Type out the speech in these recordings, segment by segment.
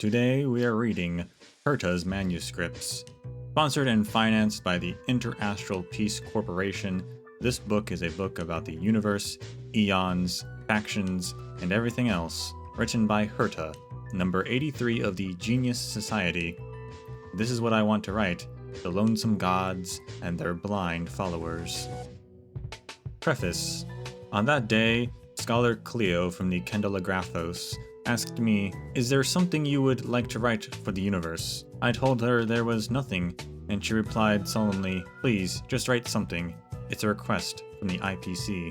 Today we are reading Herta's Manuscripts. Sponsored and financed by the Interastral Peace Corporation, this book is a book about the universe, eons, factions, and everything else, written by Herta, number 83 of the Genius Society. This is what I want to write, the lonesome gods and their blind followers. Preface. On that day, Scholar Cleo from the Kendalagraphos asked me, "Is there something you would like to write for the universe?" I told her there was nothing, and she replied solemnly, "Please, just write something. It's a request from the IPC."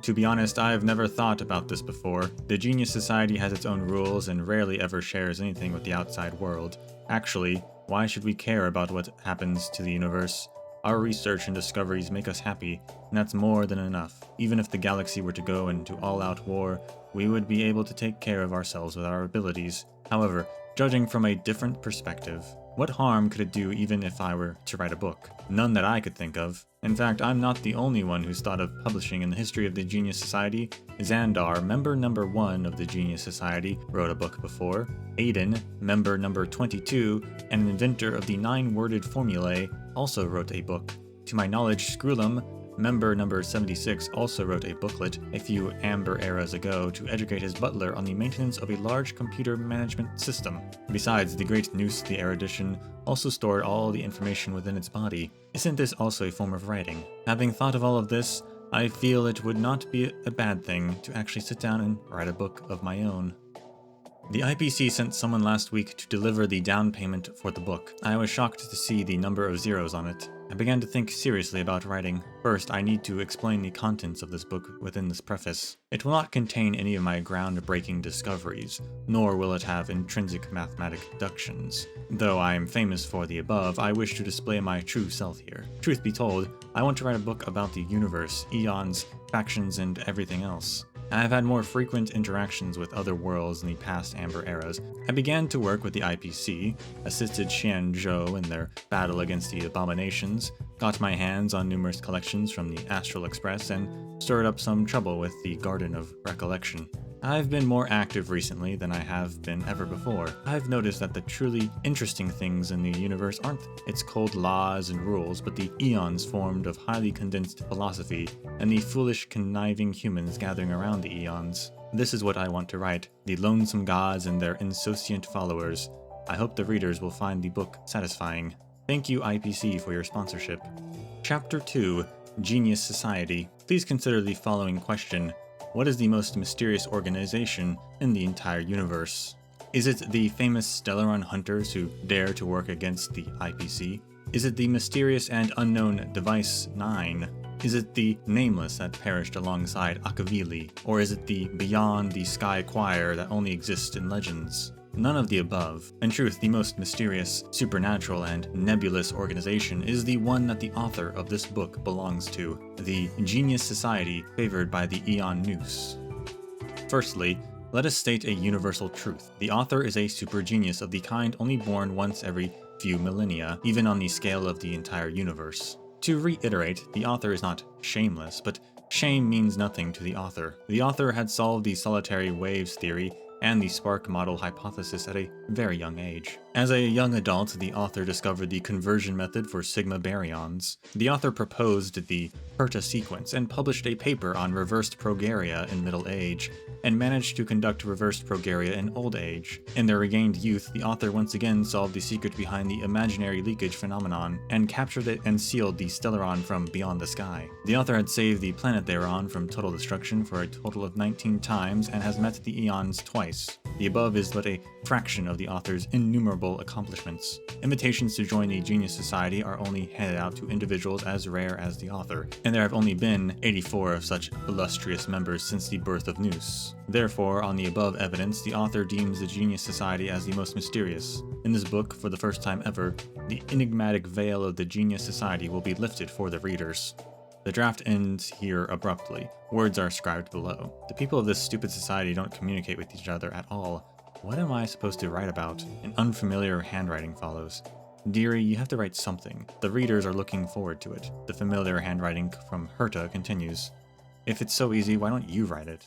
To be honest, I've never thought about this before. The Genius Society has its own rules and rarely ever shares anything with the outside world. Actually, why should we care about what happens to the universe? Our research and discoveries make us happy, and that's more than enough. Even if the galaxy were to go into all-out war, we would be able to take care of ourselves with our abilities. However, judging from a different perspective, what harm could it do even if I were to write a book? None that I could think of. In fact, I'm not the only one who's thought of publishing in the history of the Genius Society. Xandar, member number 1 of the Genius Society, wrote a book before. Aiden, member number 22, and an inventor of the 9-worded formulae, also wrote a book. To my knowledge, Scrulum, member number 76, also wrote a booklet a few amber eras ago to educate his butler on the maintenance of a large computer management system. Besides, the great Noose the Erudition also stored all the information within its body. Isn't this also a form of writing? Having thought of all of this, I feel it would not be a bad thing to actually sit down and write a book of my own. The IPC sent someone last week to deliver the down payment for the book. I was shocked to see the number of zeros on it. I began to think seriously about writing. First, I need to explain the contents of this book within this preface. It will not contain any of my groundbreaking discoveries, nor will it have intrinsic mathematic deductions. Though I am famous for the above, I wish to display my true self here. Truth be told, I want to write a book about the universe, eons, factions, and everything else. I have had more frequent interactions with other worlds in the past Amber eras. I began to work with the IPC, assisted Xian Zhou in their battle against the abominations, got my hands on numerous collections from the Astral Express, and stirred up some trouble with the Garden of Recollection. I've been more active recently than I have been ever before. I've noticed that the truly interesting things in the universe aren't its cold laws and rules, but the eons formed of highly condensed philosophy, and the foolish, conniving humans gathering around the eons. This is what I want to write, the lonesome gods and their insouciant followers. I hope the readers will find the book satisfying. Thank you, IPC, for your sponsorship. Chapter 2, Genius Society. Please consider the following question. What is the most mysterious organization in the entire universe? Is it the famous Stellaron hunters who dare to work against the IPC? Is it the mysterious and unknown Device 9? Is it the Nameless that perished alongside Akavili? Or is it the Beyond the Sky Choir that only exists in legends? None of the above. In truth, the most mysterious, supernatural, and nebulous organization is the one that the author of this book belongs to, the Genius Society favored by the Eon Noose. Firstly, let us state a universal truth. The author is a super genius of the kind only born once every few millennia, even on the scale of the entire universe. To reiterate, the author is not shameless, but shame means nothing to the author. The author had solved the solitary waves theory and the spark model hypothesis at a very young age. As a young adult, the author discovered the conversion method for sigma baryons. The author proposed the Herta sequence and published a paper on reversed progeria in middle age, and managed to conduct reversed progeria in old age. In their regained youth, the author once again solved the secret behind the imaginary leakage phenomenon, and captured it and sealed the Stellaron from beyond the sky. The author had saved the planet they were on from total destruction for a total of 19 times, and has met the eons twice. The above is but a fraction of the author's innumerable accomplishments. Invitations to join the Genius Society are only handed out to individuals as rare as the author, and there have only been 84 of such illustrious members since the birth of Noose. Therefore, on the above evidence, the author deems the Genius Society as the most mysterious. In this book, for the first time ever, the enigmatic veil of the Genius Society will be lifted for the readers. The draft ends here abruptly. Words are scribed below. The people of this stupid society don't communicate with each other at all. What am I supposed to write about? An unfamiliar handwriting follows. Dearie, you have to write something. The readers are looking forward to it. The familiar handwriting from Herta continues. If it's so easy, why don't you write it?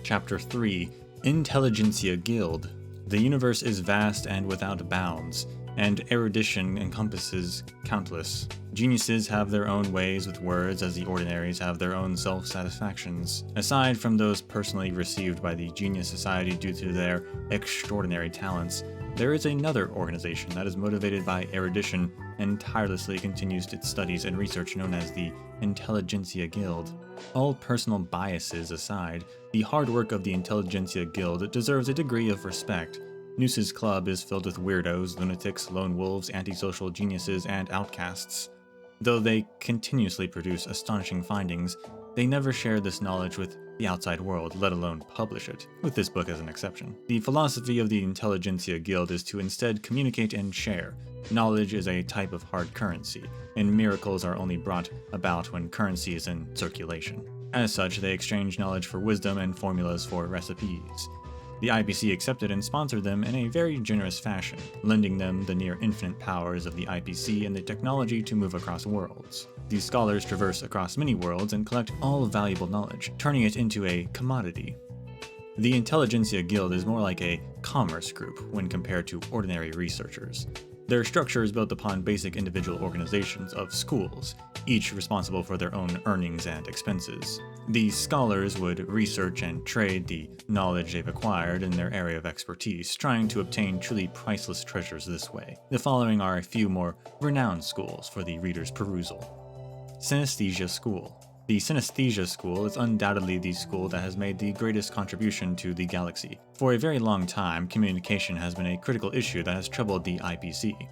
Chapter 3, Intelligentsia Guild. The universe is vast and without bounds, and erudition encompasses countless. Geniuses have their own ways with words, as the ordinaries have their own self-satisfactions. Aside from those personally received by the Genius Society due to their extraordinary talents, there is another organization that is motivated by erudition and tirelessly continues its studies and research, known as the Intelligentsia Guild. All personal biases aside, the hard work of the Intelligentsia Guild deserves a degree of respect. Noose's club is filled with weirdos, lunatics, lone wolves, antisocial geniuses, and outcasts. Though they continuously produce astonishing findings, they never share this knowledge with the outside world, let alone publish it, with this book as an exception. The philosophy of the Intelligentsia Guild is to instead communicate and share. Knowledge is a type of hard currency, and miracles are only brought about when currency is in circulation. As such, they exchange knowledge for wisdom and formulas for recipes. The IPC accepted and sponsored them in a very generous fashion, lending them the near infinite powers of the IPC and the technology to move across worlds. These scholars traverse across many worlds and collect all valuable knowledge, turning it into a commodity. The Intelligentsia Guild is more like a commerce group when compared to ordinary researchers. Their structure is built upon basic individual organizations of schools, each responsible for their own earnings and expenses. These scholars would research and trade the knowledge they've acquired in their area of expertise, trying to obtain truly priceless treasures this way. The following are a few more renowned schools for the reader's perusal. Synesthesia School. The Synesthesia School is undoubtedly the school that has made the greatest contribution to the galaxy. For a very long time, communication has been a critical issue that has troubled the IPC.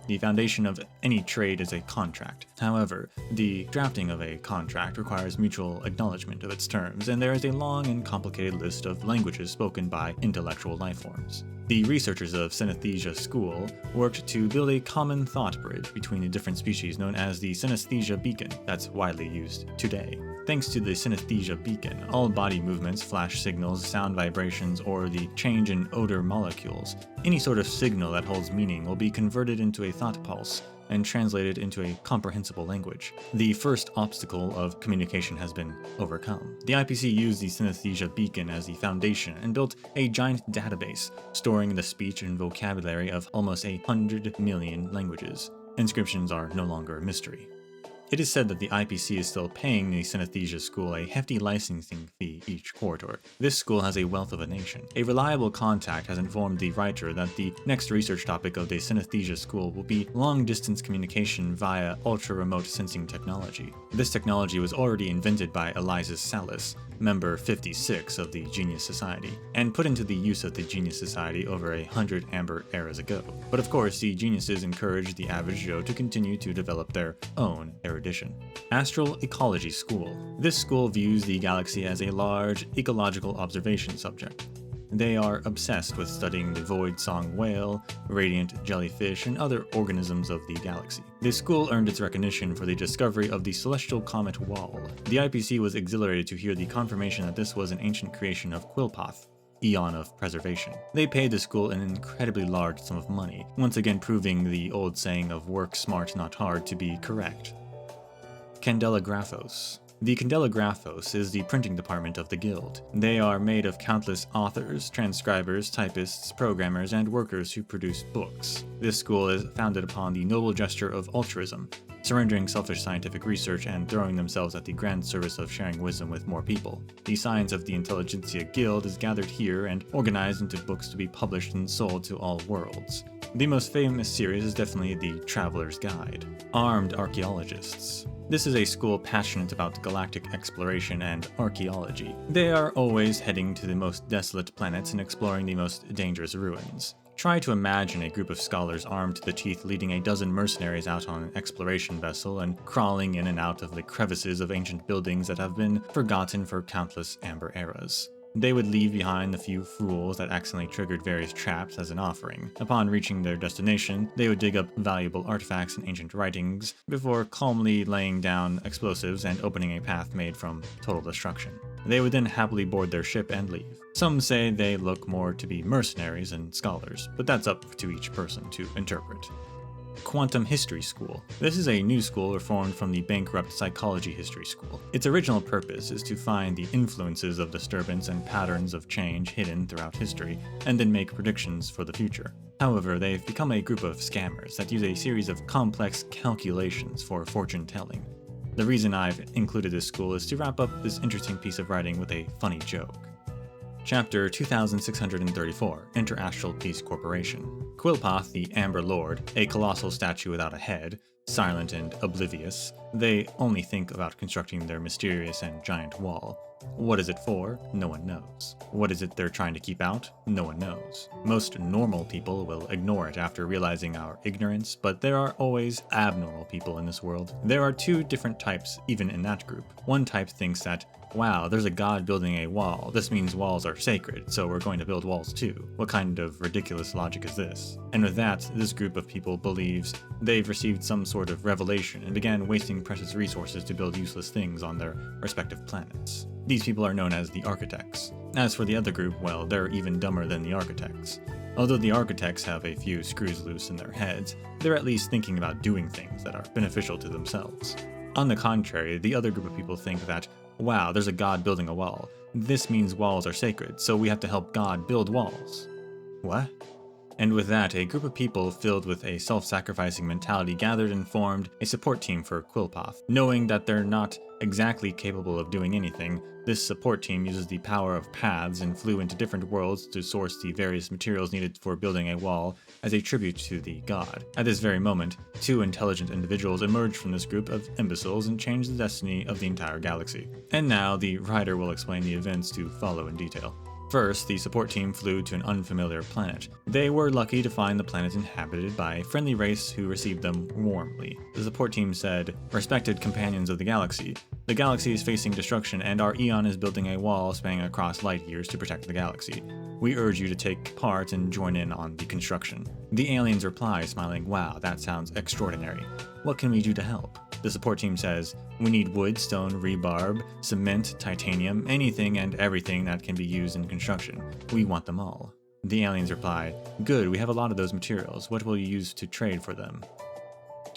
The foundation of any trade is a contract. However, the drafting of a contract requires mutual acknowledgement of its terms, and there is a long and complicated list of languages spoken by intellectual lifeforms. The researchers of Synesthesia School worked to build a common thought bridge between the different species known as the Synesthesia Beacon that's widely used today. Thanks to the Synesthesia Beacon, all body movements, flash signals, sound vibrations, or the change in odor molecules, any sort of signal that holds meaning will be converted into a thought pulse and translated into a comprehensible language. The first obstacle of communication has been overcome. The IPC used the Synesthesia Beacon as the foundation and built a giant database, storing the speech and vocabulary of almost 100 million languages. Inscriptions are no longer a mystery. It is said that the IPC is still paying the Synesthesia School a hefty licensing fee each quarter. This school has a wealth of a nation. A reliable contact has informed the writer that the next research topic of the Synesthesia School will be long-distance communication via ultra-remote sensing technology. This technology was already invented by Eliza Salas, member 56 of the Genius Society, and put into the use of the Genius Society over 100 Amber eras ago. But of course, the geniuses encouraged the average Joe to continue to develop their own erudition. Astral Ecology School. This school views the galaxy as a large ecological observation subject. They are obsessed with studying the void-song whale, radiant jellyfish, and other organisms of the galaxy. This school earned its recognition for the discovery of the celestial comet Wall. The IPC was exhilarated to hear the confirmation that this was an ancient creation of Quillpoth, Eon of Preservation. They paid the school an incredibly large sum of money, once again proving the old saying of work smart not hard to be correct. Candelagraphos. The Candelagraphos is the printing department of the guild. They are made of countless authors, transcribers, typists, programmers, and workers who produce books. This school is founded upon the noble gesture of altruism, surrendering selfish scientific research and throwing themselves at the grand service of sharing wisdom with more people. The science of the Intelligentsia Guild is gathered here and organized into books to be published and sold to all worlds. The most famous series is definitely The Traveler's Guide. Armed Archaeologists. This is a school passionate about galactic exploration and archaeology. They are always heading to the most desolate planets and exploring the most dangerous ruins. Try to imagine a group of scholars armed to the teeth leading a dozen mercenaries out on an exploration vessel and crawling in and out of the crevices of ancient buildings that have been forgotten for countless Amber eras. They would leave behind the few fools that accidentally triggered various traps as an offering. Upon reaching their destination, they would dig up valuable artifacts and ancient writings before calmly laying down explosives and opening a path made from total destruction. They would then happily board their ship and leave. Some say they look more to be mercenaries than scholars, but that's up to each person to interpret. Quantum History School. This is a new school reformed from the bankrupt Psychology History School. Its original purpose is to find the influences of disturbance and patterns of change hidden throughout history, and then make predictions for the future. However, they've become a group of scammers that use a series of complex calculations for fortune-telling. The reason I've included this school is to wrap up this interesting piece of writing with a funny joke. Chapter 2634, Interastral Peace Corporation. Quillpoth, the Amber Lord, a colossal statue without a head, silent and oblivious, they only think about constructing their mysterious and giant wall. What is it for? No one knows. What is it they're trying to keep out? No one knows. Most normal people will ignore it after realizing our ignorance, but there are always abnormal people in this world. There are two different types even in that group. One type thinks that, wow, there's a god building a wall. This means walls are sacred, so we're going to build walls too. What kind of ridiculous logic is this? And with that, this group of people believes they've received some sort of revelation and began wasting precious resources to build useless things on their respective planets. These people are known as the Architects. As for the other group, well, they're even dumber than the Architects. Although the Architects have a few screws loose in their heads, they're at least thinking about doing things that are beneficial to themselves. On the contrary, the other group of people think that, wow, there's a god building a wall. This means walls are sacred, so we have to help God build walls. What? And with that, a group of people filled with a self-sacrificing mentality gathered and formed a support team for Quillpoth. Knowing that they're not exactly capable of doing anything, this support team uses the power of paths and flew into different worlds to source the various materials needed for building a wall as a tribute to the god. At this very moment, two intelligent individuals emerged from this group of imbeciles and changed the destiny of the entire galaxy. And now, the writer will explain the events to follow in detail. First, the support team flew to an unfamiliar planet. They were lucky to find the planet inhabited by a friendly race who received them warmly. The support team said, "Respected companions of the galaxy is facing destruction and our Eon is building a wall spanning across light years to protect the galaxy. We urge you to take part and join in on the construction." The aliens reply, smiling, "Wow, that sounds extraordinary. What can we do to help?" The support team says, "We need wood, stone, rebarb, cement, titanium, anything and everything that can be used in construction. We want them all." The aliens reply, "Good, we have a lot of those materials. What will you use to trade for them?"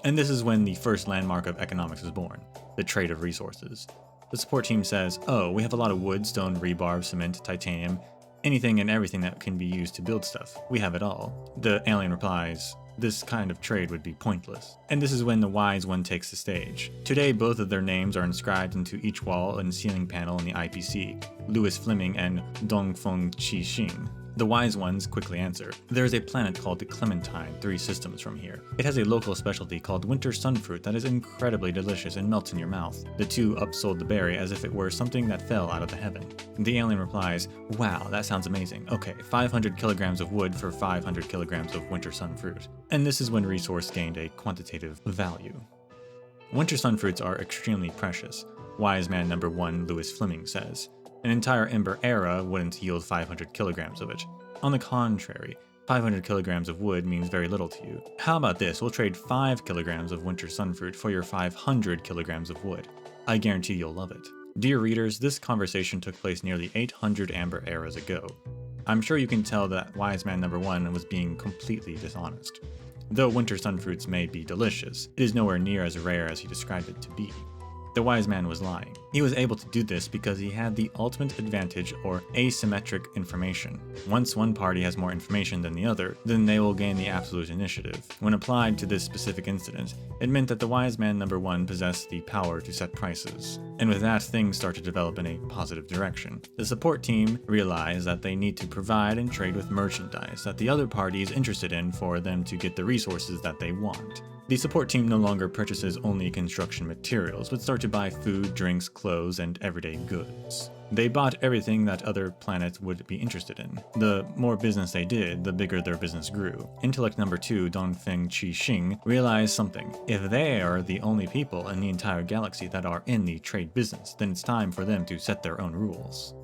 And this is when the first landmark of economics is born, the trade of resources. The support team says, "Oh, we have a lot of wood, stone, rebarb, cement, titanium, anything and everything that can be used to build stuff. We have it all." The alien replies, "This kind of trade would be pointless." And this is when the wise one takes the stage. Today, both of their names are inscribed into each wall and ceiling panel in the IPC, Louis Fleming and Dongfeng Qixing. The wise ones quickly answer, "There is a planet called Clementine, 3 systems from here. It has a local specialty called winter sunfruit that is incredibly delicious and melts in your mouth." The two upsold the berry as if it were something that fell out of the heaven. The alien replies, "Wow, that sounds amazing. Okay, 500 kilograms of wood for 500 kilograms of winter sunfruit." And this is when resource gained a quantitative value. Winter sunfruits are extremely precious, wise man number 1 Louis Fleming says. An entire Ember era wouldn't yield 500 kilograms of it. On the contrary, 500 kilograms of wood means very little to you. How about this? We'll trade 5 kilograms of winter sunfruit for your 500 kilograms of wood. I guarantee you'll love it. Dear readers, this conversation took place nearly 800 Amber eras ago. I'm sure you can tell that wise man number 1 was being completely dishonest. Though winter sunfruits may be delicious, it is nowhere near as rare as he described it to be. The wise man was lying. He was able to do this because he had the ultimate advantage or asymmetric information. Once one party has more information than the other, then they will gain the absolute initiative. When applied to this specific incident, it meant that the wise man number 1 possessed the power to set prices. And with that, things start to develop in a positive direction. The support team realize that they need to provide and trade with merchandise that the other party is interested in for them to get the resources that they want. The support team no longer purchases only construction materials, but start to buy food, drinks, clothes, and everyday goods. They bought everything that other planets would be interested in. The more business they did, the bigger their business grew. Intellect number 2, Dongfeng Qixing, realized something. If they are the only people in the entire galaxy that are in the trade business, then it's time for them to set their own rules.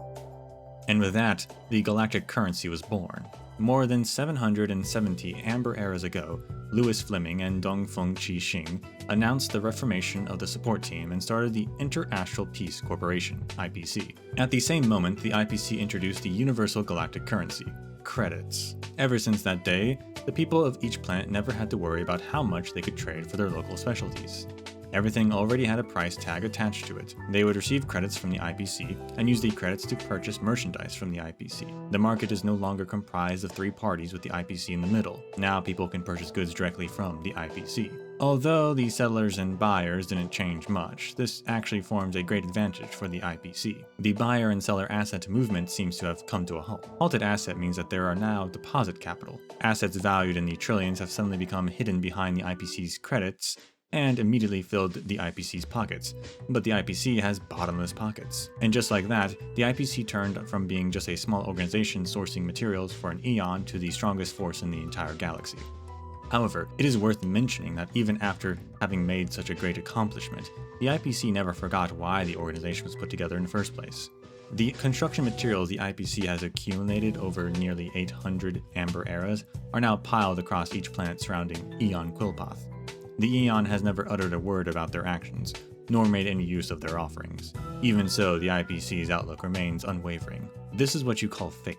And with that, the galactic currency was born. More than 770 Amber eras ago, Louis Fleming and Dongfeng Qixing announced the reformation of the support team and started the Interastral Peace Corporation, IPC. At the same moment, the IPC introduced the Universal Galactic Currency. credits. Ever since that day, the people of each planet never had to worry about how much they could trade for their local specialties. Everything already had a price tag attached to it. They would receive credits from the IPC and use the credits to purchase merchandise from the IPC. The market is no longer comprised of three parties with the IPC in the middle. Now people can purchase goods directly from the IPC. Although the settlers and buyers didn't change much, this actually forms a great advantage for the IPC. The buyer and seller asset movement seems to have come to a halt. Halted asset means that there are now deposit capital. Assets valued in the trillions have suddenly become hidden behind the IPC's credits and immediately filled the IPC's pockets. But the IPC has bottomless pockets. And just like that, the IPC turned from being just a small organization sourcing materials for an eon to the strongest force in the entire galaxy. However, it is worth mentioning that even after having made such a great accomplishment, the IPC never forgot why the organization was put together in the first place. The construction materials the IPC has accumulated over nearly 800 Amber Eras are now piled across each planet surrounding Eon Quillpath. The Eon has never uttered a word about their actions, nor made any use of their offerings. Even so, the IPC's outlook remains unwavering. This is what you call faith.